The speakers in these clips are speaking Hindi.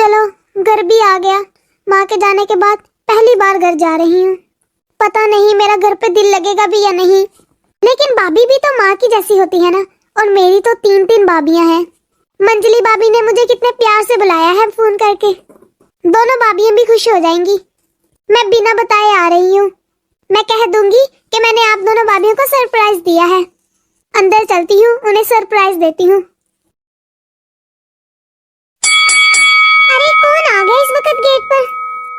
चलो, घर भी आ गया। माँ के जाने के बाद पहली बार घर जा रही हूँ। पता नहीं मेरा घर पे दिल लगेगा भी या नहीं। लेकिन भाभी भी तो माँ की जैसी होती है ना। और मेरी तो 3-3 भाभियां हैं। मंजली भाभी ने मुझे कितने प्यार से बुलाया है फोन करके। दोनों भाभियां भी खुश हो जाएंगी। मैं बिना बताए आ रही हूँ। मैं कह दूंगी कि मैंने आप दोनों भाभियों को सरप्राइज दिया है। अंदर चलती हूँ, उन्हें सरप्राइज देती हूँ। अरे कौन आ गया इस वक्त गेट पर?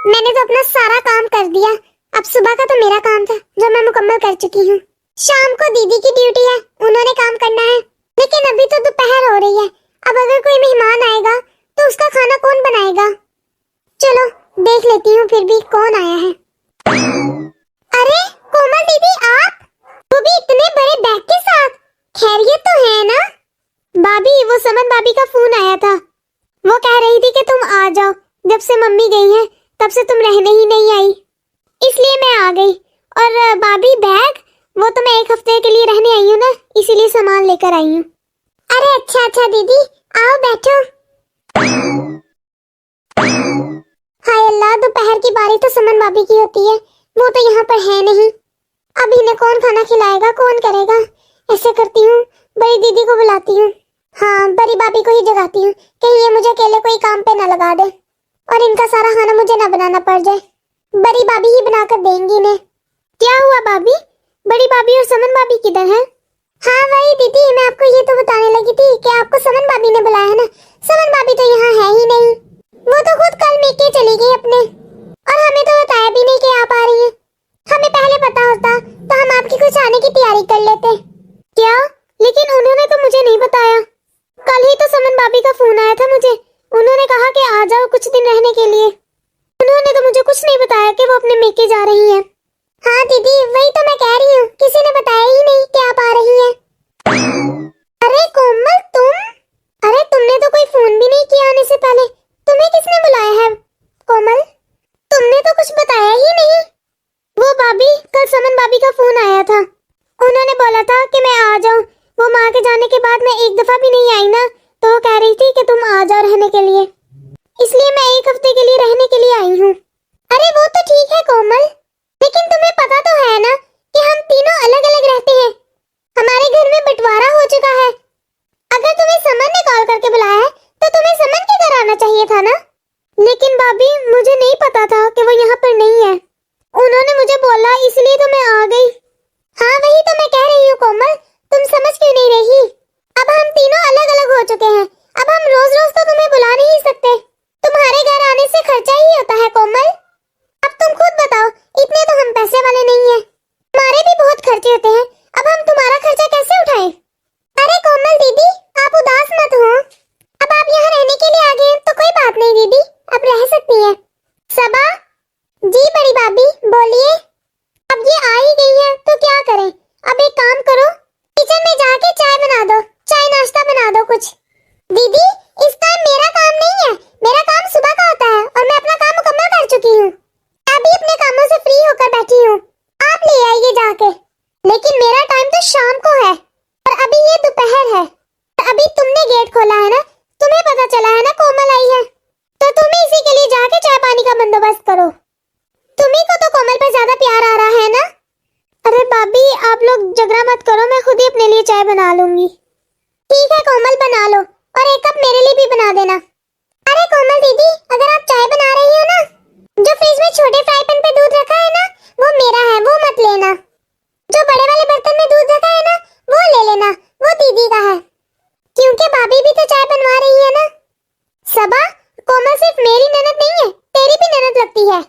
मैंने तो अपना सारा काम कर दिया। अब सुबह का तो मेरा काम था जो मैं मुकम्मल कर चुकी हूँ। शाम को दीदी की ड्यूटी है, उन्होंने काम करना है। लेकिन अभी तो दोपहर हो रही है। अब अगर कोई मेहमान आएगा तो उसका खाना कौन बनाएगा? चलो देख लेती हूँ फिर भी कौन आया है। अरे कोमल दीदी, आप? वो भी इतने बड़े बैग के साथ? खैरियत तो है ना? भाभी, वो समन भाभी का फोन आया था। वो कह रही थी कि तुम आ जाओ। जब से मम्मी गई है तब से तुम रहने ही नहीं आई, इसलिए मैं आ गई। और भाभी बैग, वो तो मैं 1 हफ्ते के लिए रहने आई हूँ ना, इसीलिए सामान लेकर आई हूँ। अरे अच्छा अच्छा दीदी, आओ बैठो। हाय अल्लाह, दोपहर की बारी तो समन भाभी की होती है। वो तो यहाँ पर है नहीं। अब इन्हें कौन खाना खिलाएगा, कौन करेगा? ऐसे करती हूँ, बड़ी दीदी को बुलाती हूँ। हाँ, बड़ी भाभी को ही जगाती हूँ, कहीं ये मुझे अकेले कोई काम पे ना लगा दे और इनका सारा खाना मुझे ना बनाना पड़ जाए। बड़ी भाभी ही बनाकर देंगी इन्हें। क्या हुआ भाभी? बड़ी भाभी और समन भाभी किधर हैं? हाँ वही दीदी, मैं आपको ये तो बताने लगी थी कि आपको समन भाभी ने बुलाया है ना। समन भाभी तो यहाँ है ही नहीं। वो तो खुद कल मेके चली गई अपने, और हमें तो बताया भी नहीं कि आप आ रही हैं। हमें पहले पता होता तो हम आपके कुछ आने की तैयारी कर लेते। क्या? लेकिन उन्होंने तो मुझे नहीं बताया। कल ही तो समन भाभी का फोन आया था मुझे। उन्होंने कहा कि आ जाओ कुछ दिन रहने के लिए। उन्होंने तो मुझे कुछ नहीं बताया कि वो अपने मेके जा रही हैं। हाँ दीदी, वही तो मैं कह रही हूँ, किसी ने बताया ही नहीं कि आप आ रही हैं। अरे कोमल तुम? अरे तुमने तो कोई फोन भी नहीं किया आने से पहले। तुम्हें किसने बुलाया है कोमल? तुमने तो कुछ बताया ही नहीं। वो भाभी, कल समन भाभी का फोन आया था। उन्होंने बोला था कि मैं आ जाऊं। वो माँ के जाने के बाद मैं एक दफा भी नहीं आई ना, तो वो कह रही थी कि तुम आ जाओ रहने के लिए, इसलिए मैं 1 हफ्ते के लिए रहने के लिए आई हूँ। अरे वो तो ठीक है कोमल, लेकिन तुम्हें पता तो है ना कि हम तीनों अलग अलग रहते हैं। हमारे घर में बंटवारा हो चुका है। अगर तुम्हें समन ने कॉल करके बुलाया है तो तुम्हें समन के घर आना चाहिए था ना। लेकिन भाभी, मुझे नहीं पता था कि वो यहाँ पर नहीं है। उन्होंने मुझे बोला, इसलिए तो मैं आ गई। हाँ वही तो मैं कह रही हूँ कोमल, तुम समझ क्यों नहीं रही? अब हम तीनों अलग अलग हो चुके हैं। अब हम रोज रोज तो तुम्हें बुला नहीं सकते। तुम्हारे घर आने से खर्चा ही होता है कोमल। अब तुम खुद बताओ, इतने तो हम पैसे वाले नहीं हैं। हमारे भी बहुत खर्चे होते हैं। अब हम तुम्हारा खर्चा कैसे उठाएं? अरे कोमल दीदी, आप उदास मत हो। अब आप यहाँ रहने के लिए आ गए तो कोई बात नहीं दीदी, आप रह सकती हैं। सबा? जी बड़ी भाभी, बोलिए। अब ये आ ही गई है तो क्या करें? अब एक काम करो, किचन में जाके चाय बना दो, चाय नाश्ता बना दो कुछ। दीदी, इस टाइम मेरा काम नहीं है। मेरा काम सुबह का होता है और मैं अपना काम मुकम्मल कर चुकी हूँ। अभी अपने कामों से फ्री होकर बैठी हूँ। आप ले आइए जाके। लेकिन मेरा टाइम तो शाम को है और अभी ये दोपहर है। अभी तुमने गेट खोला है ना, तुम्हें पता चला है ना कोमल आई है, तो तुम इसी के लिए जाके चाय पानी का बंदोबस्त करो। तुम्ही को तो कोमल पर ज्यादा प्यार आ रहा है ना। अरे भाभी, आप लोग झगड़ा मत करो, मैं खुद ही अपने लिए चाय बना लूंगी। ठीक है कोमल, बना लो और 1 कप मेरे लिए भी बना देना। अरे कोमल दीदी, अगर आप चाय बना रही हो ना, जो फ्रिज में छोटे फ्राई पैन पे दूध रखा है ना, वो मेरा है, वो मत लेना। जो बड़े वाले बर्तन में दूध रखा है ना, वो ले लेना, वो दीदी का है। क्योंकि भाभी भी तो चाय बनवा रही है ना। सबा, कोमल सिर्फ मेरी ननद नहीं है, तेरी भी ननद लगती है।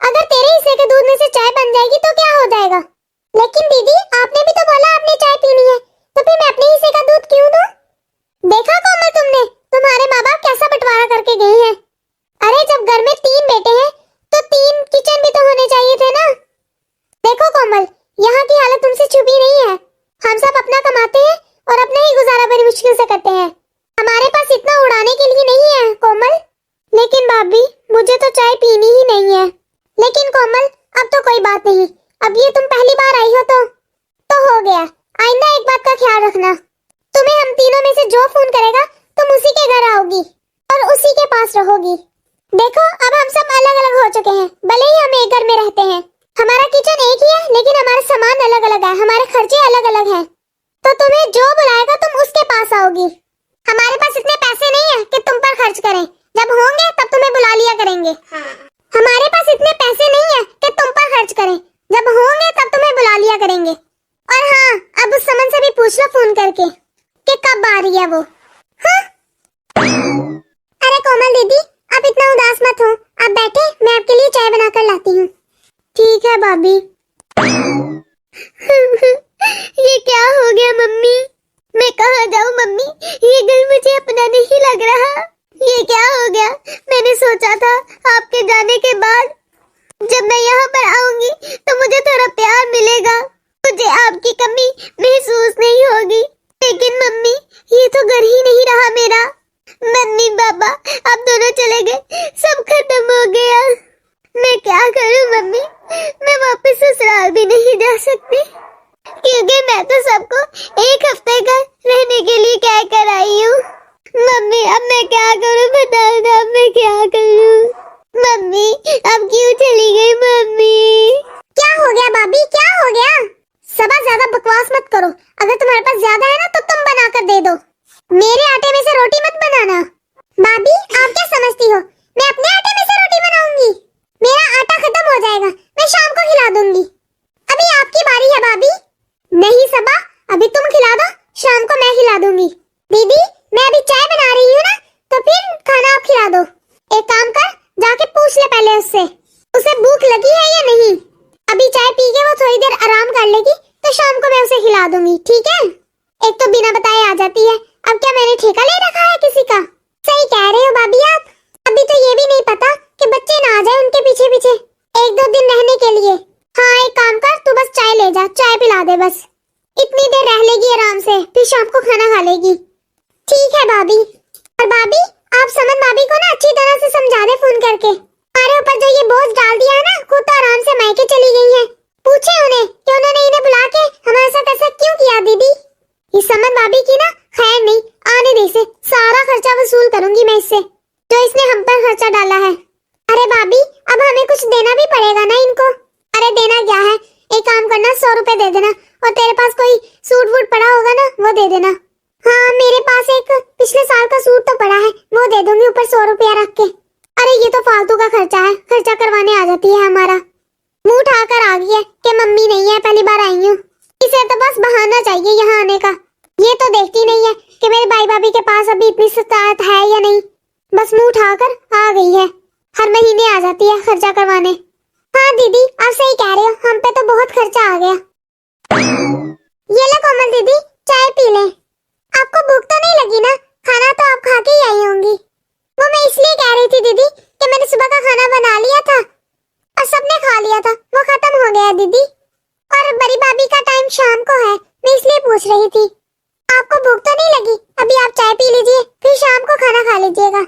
अगर तेरे हिस्से के दूध में से चाय बन जाएगी तो क्या हो जाएगा? लेकिन दीदी, आपने भी तो बोला आपने चाय पीनी है, तो फिर मैं अपने हिस्से का दूध क्यों दूं? देखा कोमल तुमने, तुम्हारे माँ बाप कैसा बंटवारा करके गए हैं। अरे जब घर में 3 बेटे हैं तो 3 किचन भी तो होने चाहिए थे ना। देखो कोमल, यहाँ की हालत तुमसे छुपी नहीं है। हम सब अपना कमाते हैं और अपना ही गुजारा बड़ी मुश्किल से करते हैं। हमारे पास इतना उड़ाने के लिए नहीं है कोमल। लेकिन भाभी, मुझे तो चाय पीनी ही नहीं है। लेकिन कोमल, अब तो कोई बात नहीं, अब ये तुम पहली बार आई हो तो हो गया। आइंदा एक बात का ख्याल रखना, तुम्हें हम तीनों में से जो फोन करेगा तुम उसी के घर आओगी। और उसी के पास रहोगी। देखो अब हम सब अलग अलग हो चुके हैं, भले ही हम एक घर में रहते हैं, हमारा किचन एक ही है, लेकिन हमारा सामान अलग अलग है, हमारे खर्चे अलग अलग हैं। तो तुम्हें जो बुलाएगा तुम उसके पास आओगी। हमारे पास इतने पैसे नहीं है कि तुम पर खर्च करें, जब होंगे तब तुम्हें बुला लिया करेंगे। हमारे पास इतने पैसे नहीं है कि तुम पर खर्च करें, जब होंगे तब तुम्हें बुला लिया करेंगे। और हाँ, अब उस समन से भी पूछ लो फोन करके कि कब आ रही है वो। हाँ? अरे कोमल दीदी, आप इतना उदास मत हो, आप बैठे, मैं आपके लिए चाय बनाकर लाती हूँ। ठीक है भाभी। ये क्या हो गया मम्मी? मैं कहाँ जाऊँ मम्मी? ये घर मुझे अपना नहीं लग रहा। ये क्या हो गया? मैंने सोचा था आपके जाने के बाद जब मैं यहाँ पर आऊंगी तो मुझे थोड़ा प्यार मिलेगा, मुझे आपकी कमी महसूस नहीं होगी। लेकिन मम्मी, ये तो घर ही नहीं रहा मेरा। मम्मी पापा अब दोनों चले गए, सब खत्म हो गया। मैं क्या करूं मम्मी? मैं वापस ससुराल भी नहीं जा सकती, क्योंकि मैं तो सबको एक हफ्ते का रहने के लिए कह कर आई हूँ। मम्मी अब मैं क्या करूं, बताओ ना, अब मैं क्या करूं? मम्मी अब क्यों चली गई मम्मी? क्या हो गया भाभी, क्या हो गया? सबा ज्यादा बकवास मत करो, अगर तुम्हारे पास ज्यादा है ना तो तुम बना कर दे दो, मेरे आटे में से रोटी मत बनाना। भाभी आप क्या समझती हो, मैं अपने आटे में से रोटी बनाऊंगी? मेरा आटा खत्म हो जाएगा, मैं शाम को खिला दूंगी। अभी आपकी बारी है भाभी। नहीं सबा, अभी तुम खिला दो, शाम को मैं खिला दूंगी। दीदी मैं अभी चाय बना रही हूँ ना, तो फिर खाना आप खिला दो। एक काम कर, जाके पूछ ले पहले उससे, उसे भूख लगी है या नहीं। अभी चाय पी के वो थोड़ी देर आराम कर लेगी, तो शाम को मैं उसे खिला दूंगी, ठीक है? एक तो बिना बताए आ जाती है, अब क्या मैंने ठेका ले रखा है किसी का? सही कह रहे हो भाभी आप। अभी तो ये भी नहीं पता कि बच्चे ना आ जाए उनके पीछे पीछे एक दो दिन रहने के लिए। हाँ एक काम कर, तू बस चाय ले जा, चाय पिला दे बस, इतनी देर रह लेगी आराम से, फिर शाम को खाना खा लेगी। ठीक है भाभी। और भाभी आप समन भाभी को ना अच्छी तरह से समझा दे फोन करके, हमारे ऊपर जो ये बोझ डाल दिया है ना, खुद तो आराम से मायके चली गई है। पूछे उन्हें कि उन्होंने इन्हें बुला के हमारे साथ ऐसा क्यों किया। दीदी ये समन भाभी की ना खैर नहीं, आने दे इसे, सारा खर्चा वसूल करूंगी मैं इससे, जो इसने हम पर खर्चा डाला है। अरे भाभी अब हमें कुछ देना भी पड़ेगा ना इनको। अरे देना क्या है, एक काम करना, 100 रुपए दे देना, और तेरे पास कोई सूट वूट पड़ा होगा ना वो दे देना। हाँ मेरे पास एक पिछले साल का सूट तो पड़ा है, वो दे दूंगी ऊपर 100 रुपया रख के। अरे ये तो फालतू का खर्चा है, खर्चा करवाने आ जाती है हमारा। मुंह उठाकर आ गई है कि मम्मी नहीं है, पहली बार आई हूँ, इसे तो बस बहाना चाहिए यहाँ आने का। ये तो देखती नहीं है कि मेरे भाई भाभी के पास अभी इतनी सताहत है या नहीं, बस मुंह उठाकर आ गई है, हर महीने आ जाती है खर्चा करवाने। हाँ दीदी आप सही कह रहे हो, हम पे तो बहुत खर्चा आ गया। ये लो कोमल दीदी चाय पी ले। आपको भूख तो नहीं लगी ना, खाना तो आप खा के ही आई होंगी। वो मैं इसलिए कह रही थी दीदी कि मैंने सुबह का खाना बना लिया था और सबने खा लिया था, वो खत्म हो गया दीदी, और बड़ी भाभी का टाइम शाम को है, मैं इसलिए पूछ रही थी। आपको भूख तो नहीं लगी? अभी आप चाय पी लीजिए, फिर शाम को खाना खा लीजिएगा।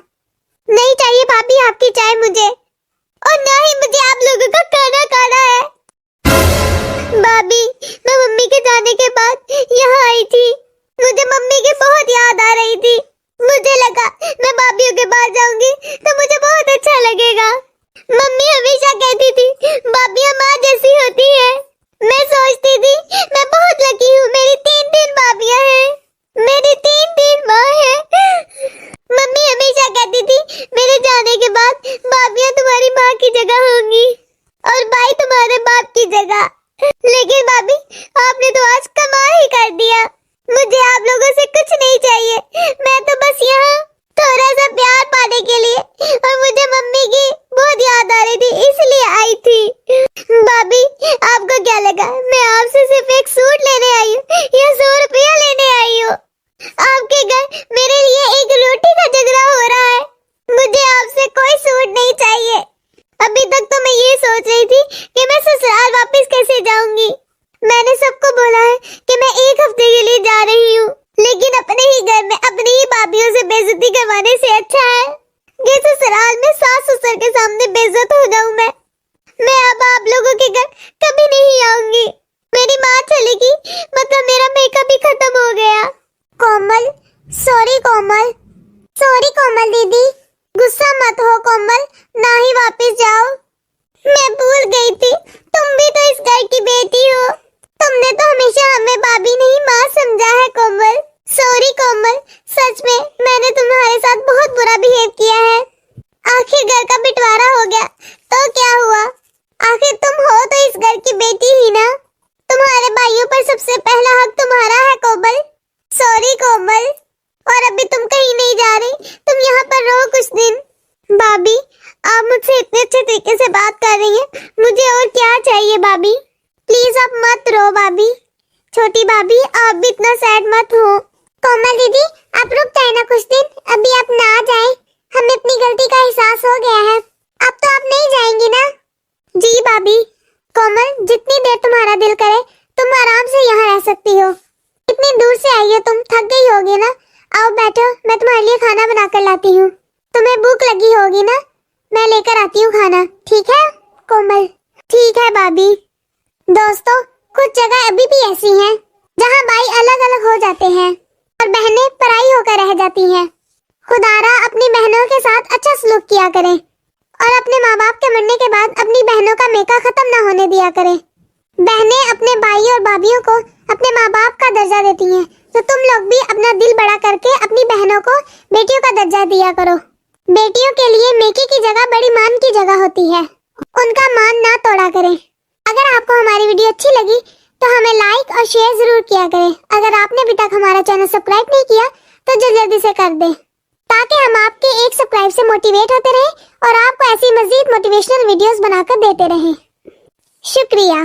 नहीं चाहिए भाभी आपकी चाय मुझे, और ना ही मुझे आप लोगों का खाना खाना है। भाभी मैं मम्मी के जाने के बाद यहाँ आई थी, मुझे मम्मी की बहुत याद आ रही थी, मुझे लगा मैं भाभीयों के पास जाऊंगी तो मुझे बहुत अच्छा लगेगा। मम्मी हमेशा कहती थी भाभियां माँ जैसी होती है। मैं सोचती थी मैं बहुत लकी हूँ, मेरी 3 भाभियां हैं, मेरी 3 माँ है। मम्मी हमेशा कहती थी मेरे जाने के बाद भाभियां तुम्हारी माँ की जगह होंगी और भाई तुम्हारे बाप की जगह। लेकिन भाभी आपने तो आज कमाल ही कर दिया, मुझे आप लोगों से कुछ नहीं चाहिए, मैं तो बस यहाँ थोड़ा सा प्यार पाने के लिए, और मुझे मम्मी की बहुत याद आ रही थी इसलिए आई थी। भाभी आपको क्या लगा मैं आपसे सिर्फ एक सूट लेने आई हूँ या 100 रुपया लेने आई हूँ? आपके घर मेरे लिए एक रोटी का झगड़ा हो रहा है, मुझे आपसे कोई सूट नहीं चाहिए। अभी तक तो मैं ये सोच रही थी कि मैं ससुराल वापस कैसे जाऊंगी। मैंने सबको बोला है कि मैं 1 हफ्ते के लिए जा रही हूँ, लेकिन अपने ही घर में अपनी ही भाभीयों से बेइज्जती करवाने से अच्छा है कि ससुराल में सास ससुर के सामने बेइज्जत हो जाऊं मैं अब आप लोगों के घर कभी नहीं आऊंगी। मेरी माँ चलेगी मतलब मेरा मेकअप भी खत्म हो गया। कोमल सॉरी कोमल, सॉरी कोमल दीदी, गुस्सा मत हो कोमल, ना ही वापस जाओ। मैं भूल गई थी, तुम भी तो इस घर की बेटी हो। तुमने तो हमेशा हमें भाभी नहीं माँ समझा है कोमल। सॉरी कोमल, सच में मैंने तुम्हारे साथ बहुत बुरा बिहेव किया है। आखिर घर का बंटवारा हो गया तो क्या हुआ, आखिर तुम हो तो इस घर की बेटी ही ना। तुम्हारे भाइयों पर सबसे पहला हक तुम्हारा है कोमल। सॉरी कोमल, और अभी तुम कहीं नहीं जा रही, तुम यहाँ पर रहो कुछ दिन। भाभी, आप मुझसे इतने अच्छे तरीके से बात कर रही हैं, मुझे और क्या चाहिए भाभी। प्लीज आप मत रो भाभी। छोटी भाभी, आप भी इतना सैड मत हो। कोमल दीदी, आप रुक जाए ना कुछ दिन, अभी आप ना जाए, हमें अपनी गलती का एहसास हो गया है। अब तो आप नहीं जाएंगी ना? जी भाभी। कोमल, जितनी देर तुम्हारा दिल करे तुम आराम से यहाँ रह सकती हो। इतनी दूर से आई हो तुम, थक गई होगी ना। आओ बैठो, मैं तुम्हारे लिए खाना बना कर लाती हूँ। तुम्हें भूख लगी होगी ना, मैं लेकर आती हूँ खाना, ठीक है कोमल? ठीक है भाभी। दोस्तों, कुछ जगह अभी भी ऐसी हैं जहाँ भाई अलग अलग हो जाते हैं और बहनें पराई होकर रह जाती हैं। खुदारा अपनी बहनों के साथ अच्छा सलूक किया करे और अपने माँ बाप के मरने के बाद अपनी बहनों का मेका खत्म ना होने दिया करे। बहनें अपने भाई और भाभीओं को अपने माँ बाप का दर्जा देती हैं, तो तुम लोग भी अपना दिल बड़ा करके अपनी बहनों को बेटियों का दर्जा दिया करो। बेटियों के लिए मेके की जगह बड़ी मान की जगह होती है, उनका मान ना तोड़ा करें। अगर आपको हमारी वीडियो अच्छी लगी तो हमें लाइक और शेयर जरूर किया करें। अगर आपने अभी तक हमारा चैनल सब्सक्राइब नहीं किया तो जल्दी से कर दें, ताकि हम आपके एक सब्सक्राइब से मोटिवेट होते रहें और आपको ऐसी मजीद मोटिवेशनल वीडियोस बनाकर देते रहें। शुक्रिया।